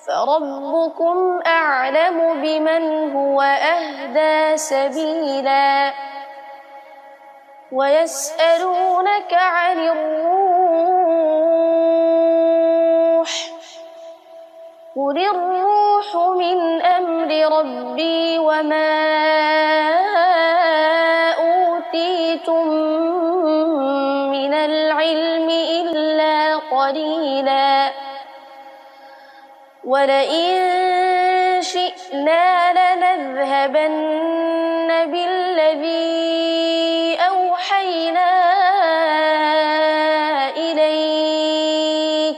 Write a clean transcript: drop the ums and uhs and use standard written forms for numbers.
فربكم أعلم بمن هو أهدى سبيلا ويسألونك عن الروح قل الروح من أمر ربي وما أوتيتم من العلم إلا قليلا ولئن شئنا لنذهبن بالذي أوحينا إليك